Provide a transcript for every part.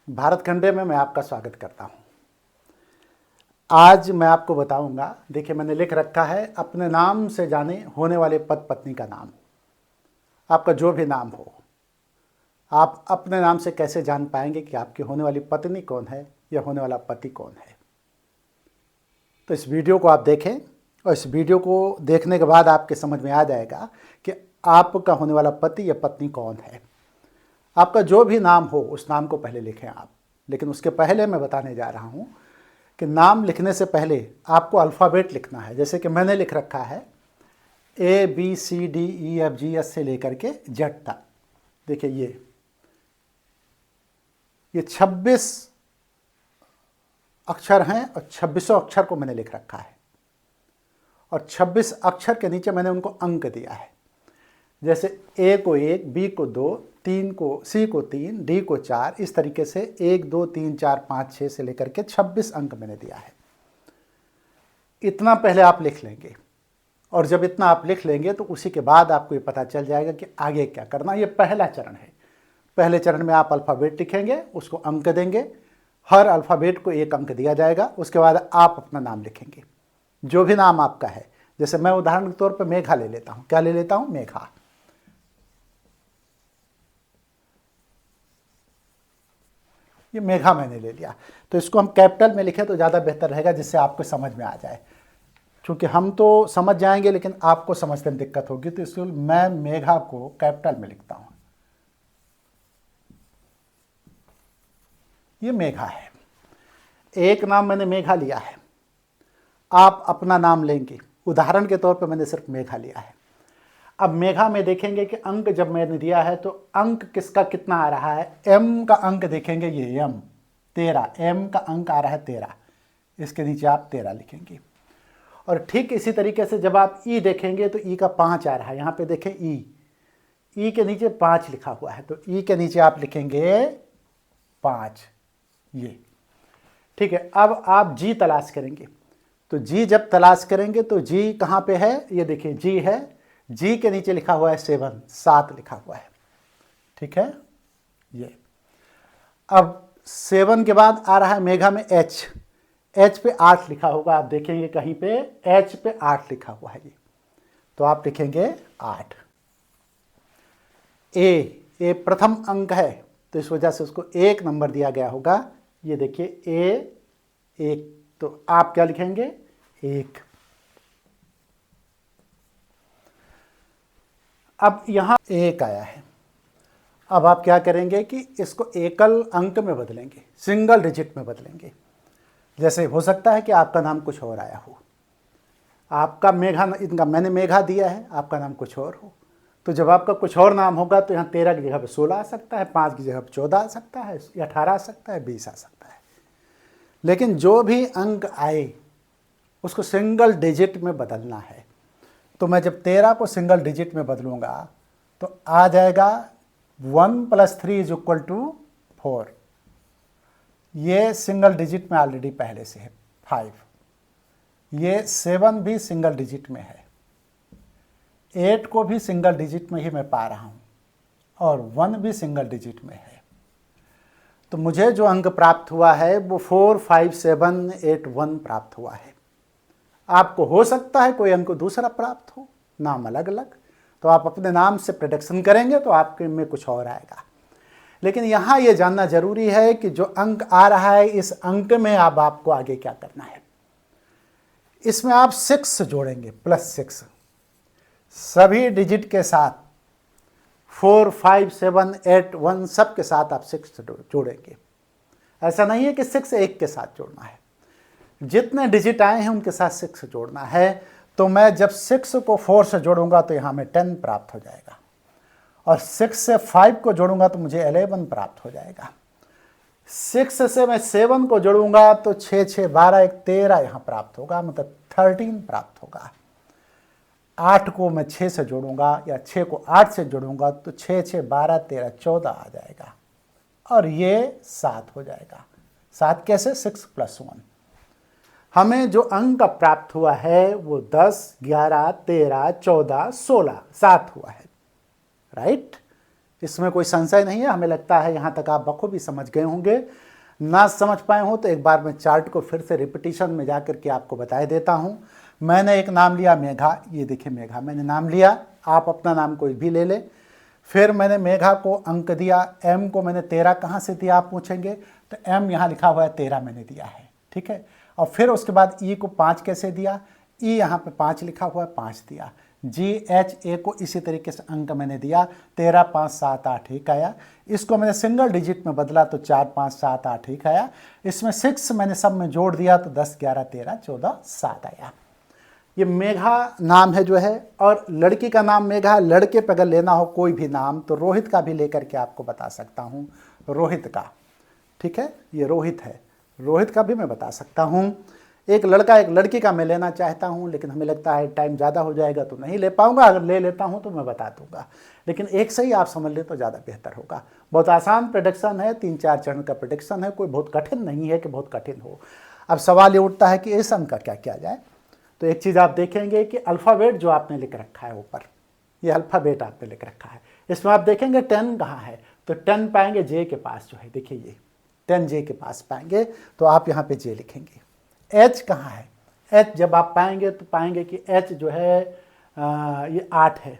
भारत खंडे में मैं आपका स्वागत करता हूं। आज मैं आपको बताऊंगा, देखिए मैंने लिख रखा है अपने नाम से जाने होने वाले पति पत्नी का नाम। आपका जो भी नाम हो, आप अपने नाम से कैसे जान पाएंगे कि आपकी होने वाली पत्नी कौन है या होने वाला पति कौन है। तो इस वीडियो को आप देखें और इस वीडियो को देखने के बाद आपके समझ में आ जाएगा कि आपका होने वाला पति या पत्नी कौन है। आपका जो भी नाम हो उस नाम को पहले लिखें आप, लेकिन उसके पहले मैं बताने जा रहा हूं कि नाम लिखने से पहले आपको अल्फ़ाबेट लिखना है। जैसे कि मैंने लिख रखा है ABCDEFG से लेकर के Z तक। देखिए ये 26 अक्षर हैं और 26 अक्षर को मैंने लिख रखा है और 26 अक्षर के नीचे मैंने उनको अंक दिया है। जैसे A को 1, B को 2, 3 को, C को 3, D को 4, इस तरीके से 1 2 3 4 5 6 से लेकर के 26 अंक मैंने दिया है। इतना पहले आप लिख लेंगे और जब इतना आप लिख लेंगे तो उसी के बाद आपको ये पता चल जाएगा कि आगे क्या करना। ये पहला चरण है। पहले चरण में आप अल्फ़ाबेट लिखेंगे, उसको अंक देंगे, हर अल्फ़ाबेट को 1 अंक दिया जाएगा। उसके बाद आप अपना नाम लिखेंगे, जो भी नाम आपका है। जैसे मैं उदाहरण के तौर पर मेघा ले लेता हूँ। क्या ले लेता हूँ? मेघा। ये मेघा मैंने ले लिया, तो इसको हम कैपिटल में लिखें तो ज़्यादा बेहतर रहेगा, जिससे आपको समझ में आ जाए। क्योंकि हम तो समझ जाएंगे लेकिन आपको समझने में दिक्कत होगी, तो इसलिए मैं मेघा को कैपिटल में लिखता हूँ। ये मेघा है। एक नाम मैंने मेघा लिया है। आप अपना नाम लेंगे। उदाहरण के तौर पर मैंने सिर्फ मेघा लिया है। अब मेघा में देखेंगे कि अंक जब मैंने दिया है तो अंक किसका कितना आ रहा है। M का अंक देखेंगे, ये M 13, M का अंक आ रहा है 13। इसके नीचे आप 13 लिखेंगे। और ठीक इसी तरीके से जब आप E देखेंगे तो E का 5 आ रहा है। यहाँ पे देखें E के नीचे 5 लिखा हुआ है, तो E के नीचे आप लिखेंगे 5। ये ठीक है। अब आप G तलाश करेंगे, तो G जब तलाश करेंगे तो G कहाँ पे है, ये देखिए G है। G के नीचे लिखा हुआ है 7 लिखा हुआ है। ठीक है। ये अब 7 के बाद आ रहा है मेघा में H पे 8 लिखा होगा। आप देखेंगे कहीं पे H पे 8 लिखा हुआ है, ये तो आप लिखेंगे 8। A प्रथम अंक है तो इस वजह से उसको 1 नंबर दिया गया होगा। ये देखिए A 1, तो आप क्या लिखेंगे? 1। अब यहाँ 1 आया है। अब आप क्या करेंगे कि इसको एकल अंक में बदलेंगे, सिंगल डिजिट में बदलेंगे। जैसे हो सकता है कि आपका नाम कुछ और आया हो। आपका मेघा, इनका मैंने मेघा दिया है, आपका नाम कुछ और हो, तो जब आपका कुछ और नाम होगा तो यहाँ 13 की जगह पर 16 आ सकता है, 5 की जगह पर 14 आ सकता है, 18 आ सकता है, 20 आ सकता है। लेकिन जो भी अंक आए उसको सिंगल डिजिट में बदलना है। तो मैं जब 13 को सिंगल डिजिट में बदलूंगा तो आ जाएगा 1 + 3 = 4। ये सिंगल डिजिट में ऑलरेडी पहले से है 5। ये 7 भी सिंगल डिजिट में है, 8 को भी सिंगल डिजिट में ही मैं पा रहा हूँ और 1 भी सिंगल डिजिट में है। तो मुझे जो अंक प्राप्त हुआ है वो 4 5 7 8 1 प्राप्त हुआ है। आपको हो सकता है कोई अंक दूसरा प्राप्त हो, नाम अलग अलग, तो आप अपने नाम से प्रेडिक्शन करेंगे तो आपके में कुछ और आएगा। लेकिन यहाँ ये जानना जरूरी है कि जो अंक आ रहा है इस अंक में अब आपको आगे क्या करना है। इसमें आप 6 जोड़ेंगे, +6 सभी डिजिट के साथ, 4 5 7 8 1 सब के साथ आप 6 जोड़ेंगे। ऐसा नहीं है कि 6 1 के साथ जोड़ना है, जितने डिजिट आए हैं उनके साथ 6 जोड़ना है। तो मैं जब 6 को 4 से जोड़ूंगा तो यहाँ में 10 प्राप्त हो जाएगा, और 6 से 5 को जोड़ूंगा तो मुझे 11 प्राप्त हो जाएगा। 6 से मैं 7 को जोड़ूंगा तो 6 6 12 1 13 यहाँ प्राप्त होगा, मतलब 13 प्राप्त होगा। 8 को मैं 6 से जोड़ूंगा या 6 को 8 से जोड़ूंगा तो 6 6 12 13 14 आ जाएगा, और ये 7 हो जाएगा। 7 कैसे? 6 + 1। हमें जो अंक प्राप्त हुआ है वो 10 11 13 14 16 7 हुआ है, राइट। इसमें कोई संशय नहीं है। हमें लगता है यहाँ तक आप बखूबी समझ गए होंगे। ना समझ पाए हो तो एक बार मैं चार्ट को फिर से रिपीटिशन में जा कर के आपको बता देता हूँ। मैंने एक नाम लिया मेघा, ये देखिए मेघा मैंने नाम लिया, आप अपना नाम कोई भी ले लें। फिर मैंने मेघा को अंक दिया, एम को मैंने 13 कहाँ से दिया आप पूछेंगे, तो एम यहाँ लिखा हुआ है 13 मैंने दिया है, ठीक है। और फिर उसके बाद ई को 5 कैसे दिया, ई यहाँ पे 5 लिखा हुआ है 5 दिया। जी एच ए को इसी तरीके से अंक मैंने दिया 13 5 7 8 1 आया। इसको मैंने सिंगल डिजिट में बदला तो 4 5 7 8 1 आया। इसमें 6 मैंने सब में जोड़ दिया तो 10 11 13 14 7 आया। ये मेघा नाम है जो है। और लड़की का नाम मेघा, लड़के पे अगर लेना हो कोई भी नाम तो रोहित का भी लेकर के आपको बता सकता हूँ, रोहित का, ठीक है। ये रोहित है, रोहित का भी मैं बता सकता हूँ। एक लड़का एक लड़की का मैं लेना चाहता हूँ, लेकिन हमें लगता है टाइम ज़्यादा हो जाएगा तो नहीं ले पाऊँगा। अगर ले लेता हूँ तो मैं बता दूँगा, लेकिन एक से ही आप समझ लें तो ज़्यादा बेहतर होगा। बहुत आसान प्रेडिक्शन है, 3-4 चरण का प्रेडिक्शन है, कोई बहुत कठिन नहीं है कि बहुत कठिन हो। अब सवाल ये उठता है कि इस अंक का क्या किया जाए। तो एक चीज़ आप देखेंगे कि अल्फ़ाबेट जो आपने लिख रखा है ऊपर, ये अल्फ़ाबेट आपने लिख रखा है, इसमें आप देखेंगे 10 कहाँ है, तो 10 पाएंगे जे के पास जो है, देखिए ये 10 जे के पास पाएंगे, तो आप यहाँ पे जे लिखेंगे। एच कहाँ है, एच जब आप पाएंगे तो पाएंगे कि एच जो है ये 8 है,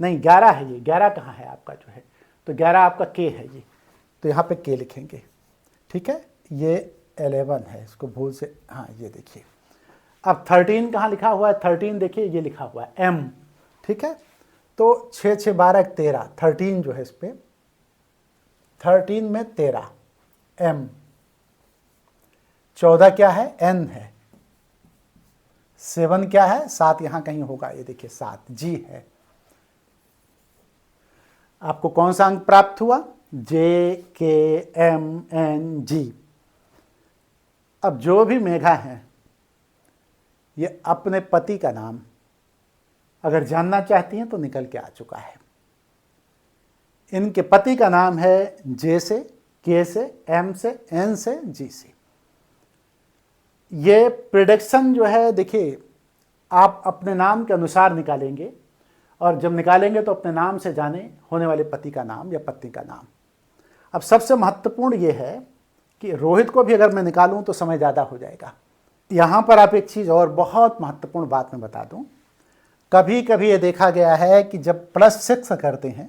नहीं 11 है, ये 11 कहाँ है आपका जो है, तो 11 आपका के है ये, तो यहाँ पे के लिखेंगे, ठीक है। ये 11 है, इसको भूल से, हाँ ये देखिए। अब 13 कहाँ लिखा हुआ है, 13 देखिए ये लिखा हुआ है एम, ठीक है। तो 6 6 12 13, 13 जो है इस पर 13 में 13 एम, 14 क्या है एन है, 7 क्या है 7 यहाँ कहीं होगा, ये देखिए 7 जी है। आपको कौन सा अंक प्राप्त हुआ, जे के एम एन जी। अब जो भी मेघा है ये अपने पति का नाम अगर जानना चाहती हैं तो निकल के आ चुका है। इनके पति का नाम है जे से, के से, एम से, एन से, जी से। ये प्रेडिक्शन जो है देखिए आप अपने नाम के अनुसार निकालेंगे, और जब निकालेंगे तो अपने नाम से जाने होने वाले पति का नाम या पत्नी का नाम। अब सबसे महत्वपूर्ण ये है कि रोहित को भी अगर मैं निकालूं तो समय ज़्यादा हो जाएगा। यहाँ पर आप एक चीज़ और बहुत महत्वपूर्ण बात मैं बता दूं, कभी कभी ये देखा गया है कि जब +6 करते हैं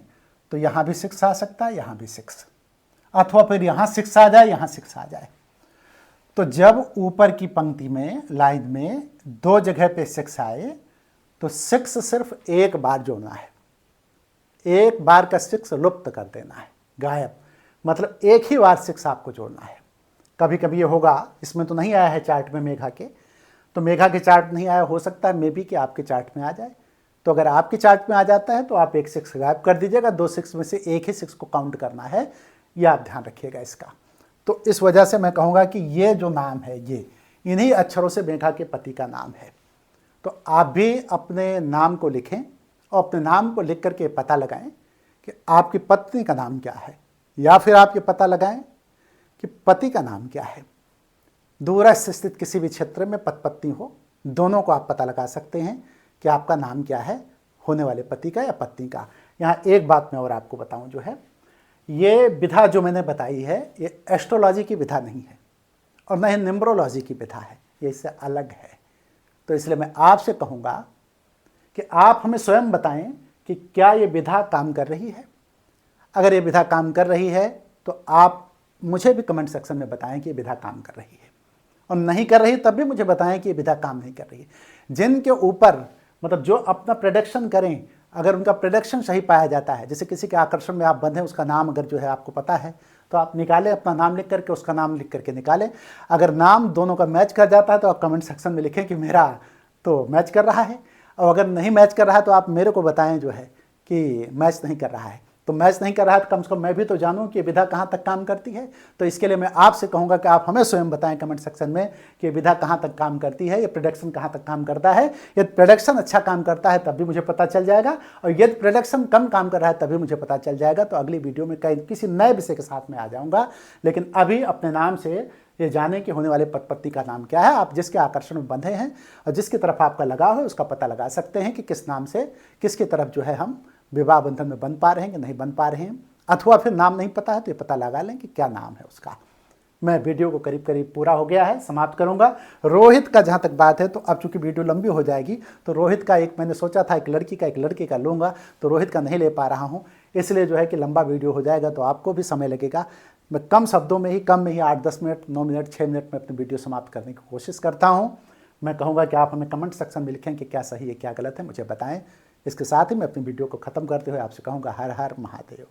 तो यहाँ भी 6 आ सकता है, यहाँ भी 6, अथवा फिर यहाँ 6 आ जाए, यहाँ 6 आ जाए। तो जब ऊपर की पंक्ति में लाइन में 2 जगह पे 6 आए तो 6 सिर्फ एक बार जोड़ना है, एक बार का 6 लुप्त कर देना है, गायब, मतलब एक ही बार 6 आपको जोड़ना है। कभी कभी ये होगा, इसमें तो नहीं आया है चार्ट में मेघा के, तो मेघा के चार्ट नहीं आया, हो सकता है मे बी कि आपके चार्ट में आ जाए। तो अगर आपके चार्ट में आ जाता है तो आप एक 6 गायब कर दीजिएगा, 2 6 में से एक ही 6 को काउंट करना है, ये आप ध्यान रखिएगा इसका। तो इस वजह से मैं कहूँगा कि ये जो नाम है ये इन्हीं अक्षरों से मेघा के पति का नाम है। तो आप भी अपने नाम को लिखें और अपने नाम को लिख करके पता लगाएं कि आपकी पत्नी का नाम क्या है, या फिर आप ये पता लगाएं कि पति का नाम क्या है। दूरस्थ स्थित किसी भी क्षेत्र में पति पत्नी हो, दोनों को आप पता लगा सकते हैं कि आपका नाम क्या है, होने वाले पति का या पत्नी का। यहाँ एक बात मैं और आपको बताऊं जो है, ये विधा जो मैंने बताई है ये एस्ट्रोलॉजी की विधा नहीं है और न ही न्यूमरोलॉजी की विधा है, ये इससे अलग है। तो इसलिए मैं आपसे कहूँगा कि आप हमें स्वयं बताएं कि क्या ये विधा काम कर रही है। अगर ये विधा काम कर रही है तो आप मुझे भी कमेंट सेक्शन में बताएं कि ये विधा काम कर रही है, और नहीं कर रही तब भी मुझे बताएं कि ये विधा काम नहीं कर रही है। जिनके ऊपर मतलब जो अपना प्रेडिक्शन करें, अगर उनका प्रेडिक्शन सही पाया जाता है, जैसे किसी के आकर्षण में आप बंधे, उसका नाम अगर जो है आपको पता है तो आप निकालें, अपना नाम लिख करके उसका नाम लिख करके निकालें। अगर नाम दोनों का मैच कर जाता है तो आप कमेंट सेक्शन में लिखें कि मेरा तो मैच कर रहा है, और अगर नहीं मैच कर रहा है तो आप मेरे को बताएं जो है कि मैच नहीं कर रहा है। तो मैच नहीं कर रहा है तो कम से कम मैं भी तो जानूं कि विधा कहाँ तक काम करती है। तो इसके लिए मैं आपसे कहूँगा कि आप हमें स्वयं बताएं कमेंट सेक्शन में कि विधा कहाँ तक काम करती है, ये प्रेडिक्शन कहाँ तक काम करता है। यदि प्रेडिक्शन अच्छा काम करता है तब भी मुझे पता चल जाएगा, और यदि प्रेडिक्शन कम काम कर रहा है तभी मुझे पता चल जाएगा। तो अगली वीडियो में कहीं किसी नए विषय के साथ में आ जाऊँगा, लेकिन अभी अपने नाम से ये जाने कि होने वाले पति का नाम क्या है। आप जिसके आकर्षण में बंधे हैं और जिसकी तरफ आपका लगाव है उसका पता लगा सकते हैं कि किस नाम से किसकी तरफ जो है हम विवाह बंधन में बन पा रहे हैं कि नहीं बन पा रहे हैं, अथवा फिर नाम नहीं पता है तो ये पता लगा लें कि क्या नाम है उसका। मैं वीडियो को करीब करीब पूरा हो गया है, समाप्त करूंगा। रोहित का जहाँ तक बात है तो अब चूंकि वीडियो लंबी हो जाएगी तो रोहित का एक मैंने सोचा था एक लड़की का एक लड़के का लूँगा, तो रोहित का नहीं ले पा रहा हूँ, इसलिए जो है कि लंबा वीडियो हो जाएगा तो आपको भी समय लगेगा। मैं कम शब्दों में ही, कम में ही 8-10 मिनट, 9 मिनट, 6 मिनट में अपनी वीडियो समाप्त करने की कोशिश करता हूँ। मैं कहूँगा कि आप हमें कमेंट सेक्शन में लिखें कि क्या सही है क्या गलत है, मुझे बताएं। इसके साथ ही मैं अपनी वीडियो को ख़त्म करते हुए आपसे कहूँगा हर हर महादेव।